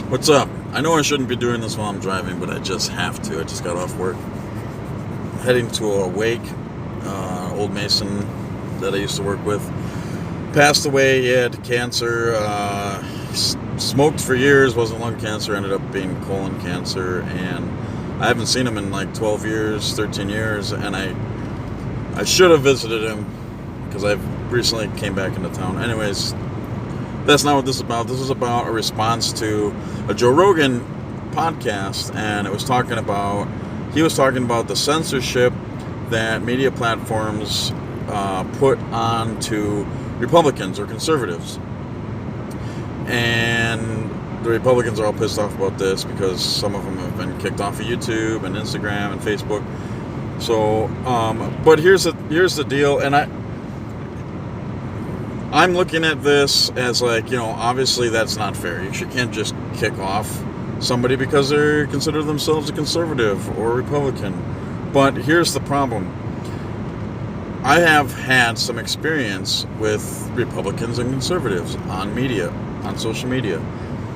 What's up? I know I shouldn't be doing this while I'm driving, but I just have to. I just got off work. Heading to a wake. Old Mason that I used to work with passed away. He had cancer. Smoked for years, wasn't lung cancer, ended up being colon cancer. And I haven't seen him in like 12 years, 13 years. And I should have visited him because I recently came back into town. Anyways, that's not what this is about. This is about a response to a Joe Rogan podcast, and he was talking about the censorship that media platforms put onto Republicans or conservatives. And the Republicans are all pissed off about this because some of them have been kicked off of YouTube and Instagram and Facebook. So, but here's the deal, and I'm looking at this as like, obviously that's not fair. You can't just kick off somebody because they consider themselves a conservative or a Republican. But here's the problem. I have had some experience with Republicans and conservatives on media, on social media.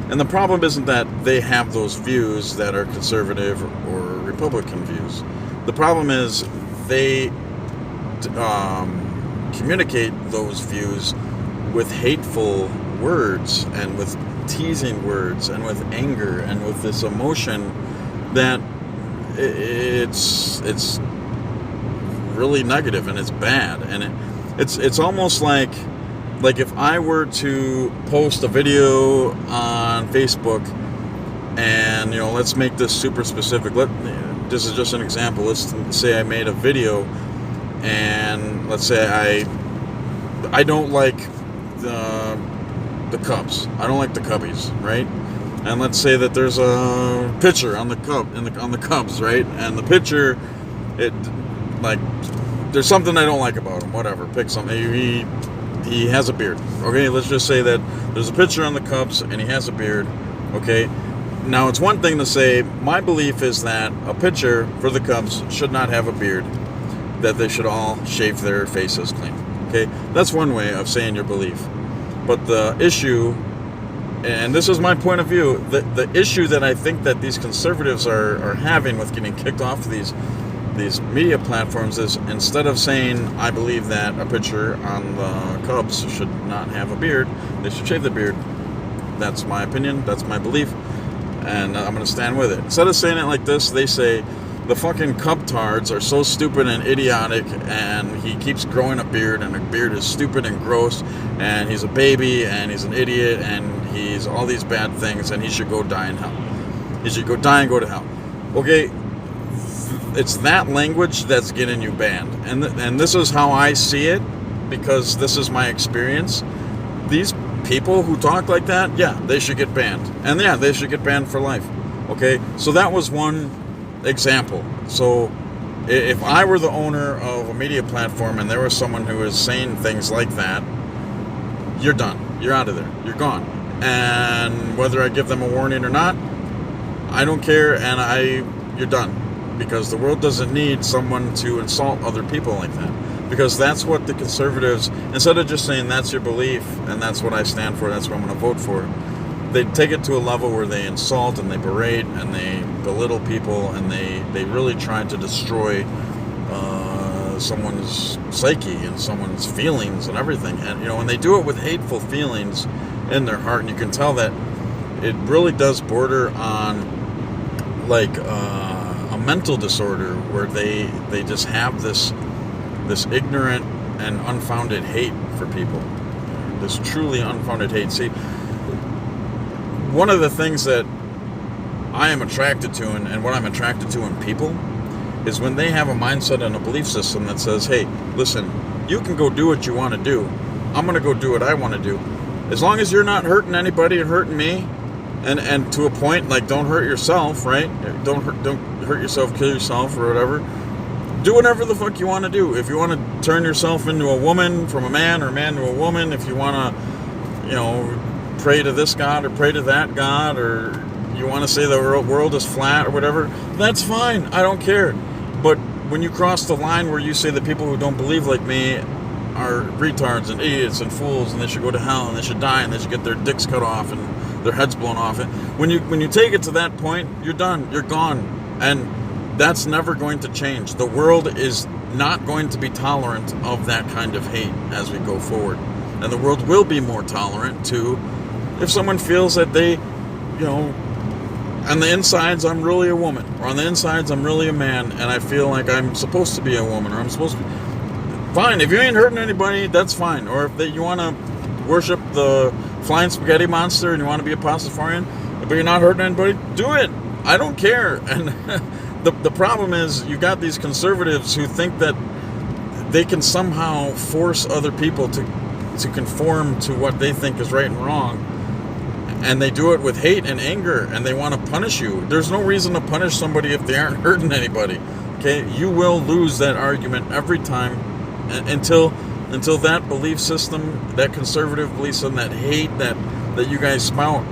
And the problem isn't that they have those views that are conservative or Republican views. The problem is they communicate those views with hateful words and with teasing words and with anger and with this emotion that it's really negative and it's bad. And it's almost like if I were to post a video on Facebook and let's make this super specific. This is just an example. Let's say I made a video and let's say I don't like the Cubs. I don't like the Cubbies, right? And let's say that there's a pitcher on the Cubs, right? And the pitcher, there's something I don't like about him. Whatever, pick something. He has a beard. Okay, let's just say that there's a pitcher on the Cubs and he has a beard. Okay, now it's one thing to say my belief is that a pitcher for the Cubs should not have a beard, that they should all shave their faces clean. Okay, that's one way of saying your belief. But the issue, and this is my point of view, the issue that I think that these conservatives are having with getting kicked off these media platforms is instead of saying I believe that a pitcher on the Cubs should not have a beard, they should shave the beard. That's my opinion, that's my belief, and I'm going to stand with it. Instead of saying it like this, they say the fucking Cuptards are so stupid and idiotic, and he keeps growing a beard, and a beard is stupid and gross, and he's a baby, and he's an idiot, and he's all these bad things, and he should go die in hell. He should go die and go to hell. Okay, it's that language that's getting you banned, and this is how I see it, because this is my experience. These people who talk like that, yeah, they should get banned, and yeah, they should get banned for life. Okay, so that was one example. So if I were the owner of a media platform and there was someone who was saying things like that, you're done. You're out of there. You're gone. And whether I give them a warning or not, I don't care, and you're done. Because the world doesn't need someone to insult other people like that. Because that's what the conservatives, instead of just saying that's your belief and that's what I stand for, that's what I'm going to vote for, they take it to a level where they insult and they berate and they belittle people, and they really try to destroy someone's psyche and someone's feelings and everything. And when they do it with hateful feelings in their heart, and you can tell that it really does border on like a mental disorder where they just have this ignorant and unfounded hate for people, this truly unfounded hate. See, one of the things that I am attracted to and what I'm attracted to in people is when they have a mindset and a belief system that says, hey, listen, you can go do what you want to do. I'm going to go do what I want to do. As long as you're not hurting anybody and hurting me, and to a point, like, don't hurt yourself, right? Don't hurt yourself, kill yourself or whatever. Do whatever the fuck you want to do. If you want to turn yourself into a woman from a man, or a man to a woman, if you want to, pray to this God or pray to that God, or you want to say the world is flat or whatever, that's fine. I don't care. But when you cross the line where you say that people who don't believe like me are retards and idiots and fools, and they should go to hell, and they should die, and they should get their dicks cut off, and their heads blown off. When you take it to that point, you're done. You're gone, and that's never going to change. The world is not going to be tolerant of that kind of hate as we go forward, and the world will be more tolerant to if someone feels that they, on the insides I'm really a woman, or on the insides I'm really a man, and I feel like I'm supposed to be a woman, or I'm supposed to be fine. If you ain't hurting anybody, that's fine. Or if you want to worship the flying spaghetti monster and you want to be a pastafarian, but you're not hurting anybody, do it. I don't care. And the problem is you got these conservatives who think that they can somehow force other people to conform to what they think is right and wrong, and they do it with hate and anger, and they want to punish you. There's no reason to punish somebody if they aren't hurting anybody. Okay, you will lose that argument every time until that belief system, that conservative belief system, that hate that you guys spout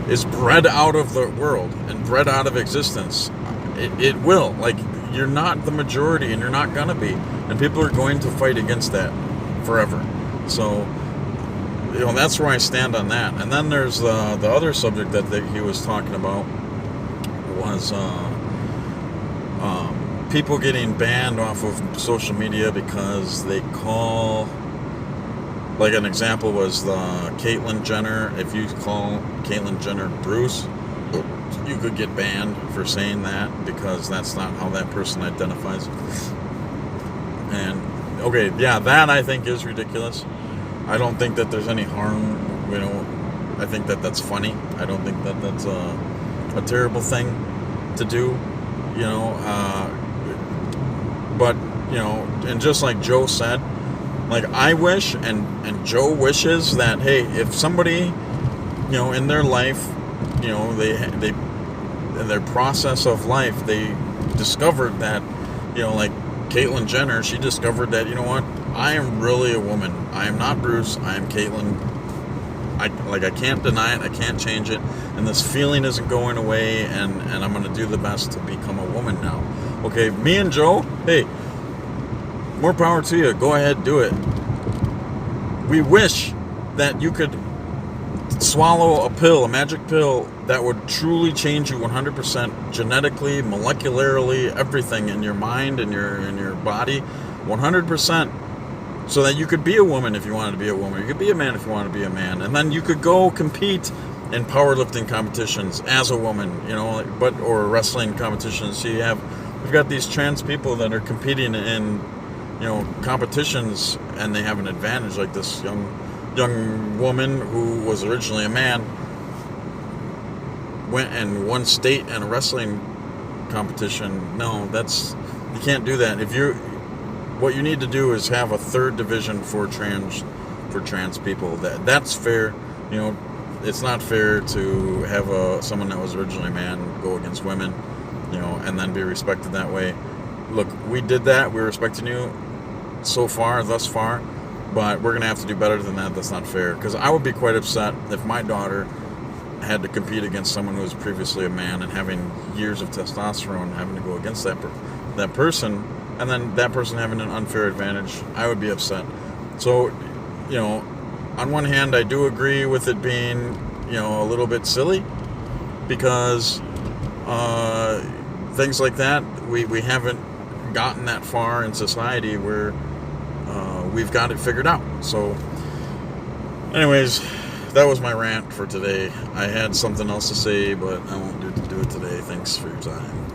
is bred out of the world and bred out of existence. It will. Like, you're not the majority, and you're not gonna be, and people are going to fight against that forever. So, that's where I stand on that. And then there's the other subject that he was talking about was people getting banned off of social media because they call, like an example was the Caitlyn Jenner. If you call Caitlyn Jenner Bruce, you could get banned for saying that because that's not how that person identifies. And okay, yeah, that I think is ridiculous. I don't think that there's any harm, I think that that's funny. I don't think that that's a terrible thing to do, but, and just like Joe said, like I wish and Joe wishes that, hey, if somebody, in their life, they in their process of life, they discovered that, like Caitlyn Jenner, she discovered that, I am really a woman. I am not Bruce. I am Caitlyn. I can't deny it. I can't change it. And this feeling isn't going away. And I'm going to do the best to become a woman now. Okay, me and Joe, hey, more power to you. Go ahead, do it. We wish that you could swallow a pill, a magic pill that would truly change you 100% genetically, molecularly, everything in your mind and your body, 100%. So that you could be a woman if you wanted to be a woman. You could be a man if you wanted to be a man. And then you could go compete in powerlifting competitions as a woman, or wrestling competitions. So we've got these trans people that are competing in, competitions, and they have an advantage. Like this young woman who was originally a man went and won state in a wrestling competition. No, you can't do that. What you need to do is have a third division for trans people. That's fair. It's not fair to have someone that was originally a man go against women, and then be respected that way. Look, we did that. We're respecting you thus far, but we're gonna have to do better than that. That's not fair. Because I would be quite upset if my daughter had to compete against someone who was previously a man and having years of testosterone, having to go against that person. And then that person having an unfair advantage, I would be upset. So, on one hand, I do agree with it being, a little bit silly, because things like that, we haven't gotten that far in society where we've got it figured out. So, anyways, that was my rant for today. I had something else to say, but I won't do it today. Thanks for your time.